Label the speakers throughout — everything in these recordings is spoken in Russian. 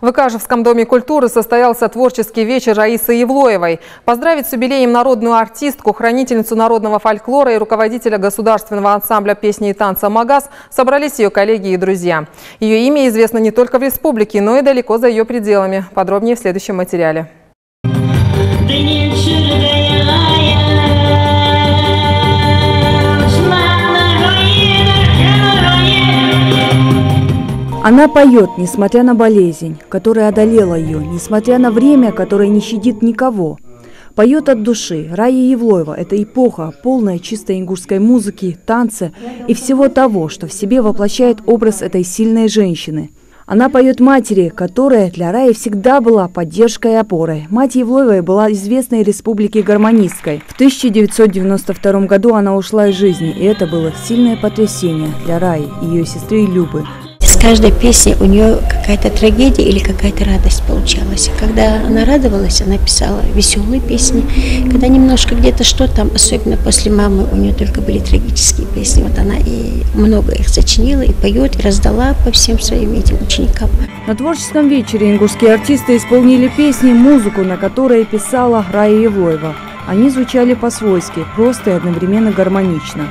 Speaker 1: В Икажевском доме культуры состоялся творческий вечер Раисы Евлоевой. Поздравить с юбилеем народную артистку, хранительницу народного фольклора и руководителя государственного ансамбля песни и танца «Магаз» собрались ее коллеги и друзья. Ее имя известно не только в республике, но и далеко за ее пределами. Подробнее в следующем материале.
Speaker 2: Она поет, несмотря на болезнь, которая одолела ее, несмотря на время, которое не щадит никого. Поет от души. Рая Евлоева – это эпоха, полная чистой ингушской музыки, танца и всего того, что в себе воплощает образ этой сильной женщины. Она поет матери, которая для Раи всегда была поддержкой и опорой. Мать Евлоевой была известной республики гармонисткой. В 1992 году она ушла из жизни, и это было сильное потрясение для Раи и ее сестры Любы.
Speaker 3: С каждой песней у нее какая-то трагедия или какая-то радость получалась. Когда она радовалась, она писала веселые песни. Когда немножко где-то что там, особенно после мамы, у нее только были трагические песни. Вот она и много их сочинила, и поет, и раздала по всем своим этим ученикам.
Speaker 2: На творческом вечере ингушские артисты исполнили песни, музыку, на которой писала Рая Евлоева. Они звучали по-свойски, просто и одновременно гармонично.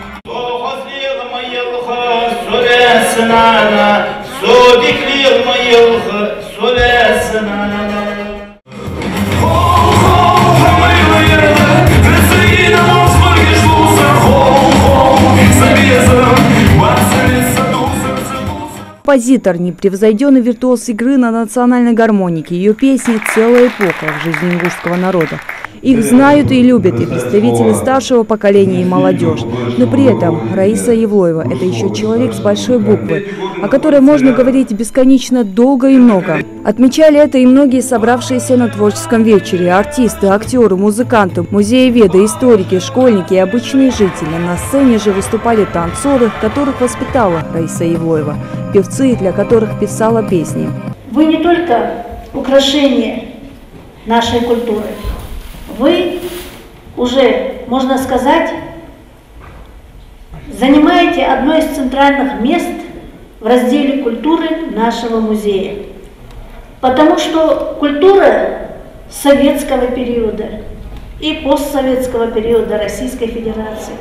Speaker 2: Композитор, непревзойденный виртуоз игры на национальной гармонике. Ее песни – целая эпоха в жизни ингушского народа. Их знают и любят и представители старшего поколения, и молодежь. Но при этом Раиса Евлоева – это еще человек с большой буквы, о которой можно говорить бесконечно долго и много. Отмечали это и многие собравшиеся на творческом вечере. Артисты, актеры, музыканты, музееведы, историки, школьники и обычные жители. На сцене же выступали танцоры, которых воспитала Раиса Евлоева, певцы, для которых писала песни.
Speaker 4: Вы не только украшение нашей культуры. Вы уже, можно сказать, занимаете одно из центральных мест в разделе культуры нашего музея. Потому что культура советского периода и постсоветского периода Российской Федерации,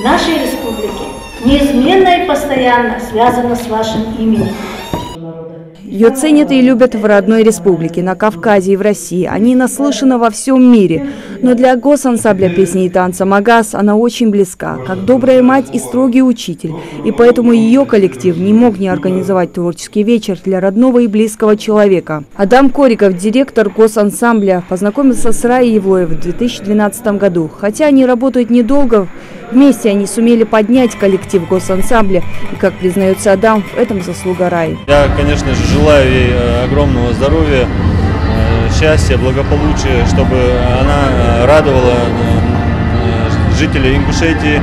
Speaker 4: нашей республики, неизменно и постоянно связана с вашим именем.
Speaker 2: Ее ценят и любят в родной республике, на Кавказе и в России. Они наслышаны во всем мире. Но для госансамбля песни и танца «Магаз» она очень близка, как добрая мать и строгий учитель. И поэтому ее коллектив не мог не организовать творческий вечер для родного и близкого человека. Адам Кориков, директор госансамбля, познакомился с Раей Евлоевой в 2012 году. Хотя они работают недолго, вместе они сумели поднять коллектив госансамбля. И, как признается Адам, в этом заслуга Раи.
Speaker 5: Я, конечно же, желаю ей огромного здоровья, счастья, благополучия, чтобы она радовала жителей Ингушетии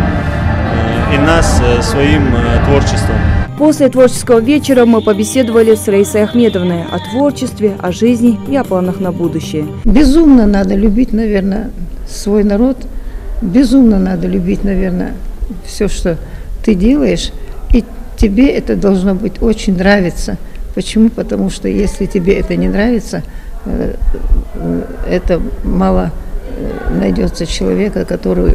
Speaker 5: и нас своим творчеством.
Speaker 2: После творческого вечера мы побеседовали с Раисой Ахмедовной о творчестве, о жизни и о планах на будущее.
Speaker 6: Безумно надо любить, наверное, свой народ. Безумно надо любить, наверное, все, что ты делаешь. И тебе это должно быть очень нравиться. Почему? Потому что если тебе это не нравится, это мало найдется человека, который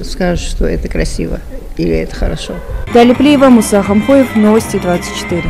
Speaker 6: скажет, что это красиво или это хорошо.
Speaker 2: Далее Плеева, Муса Хамхоев, Новости 24.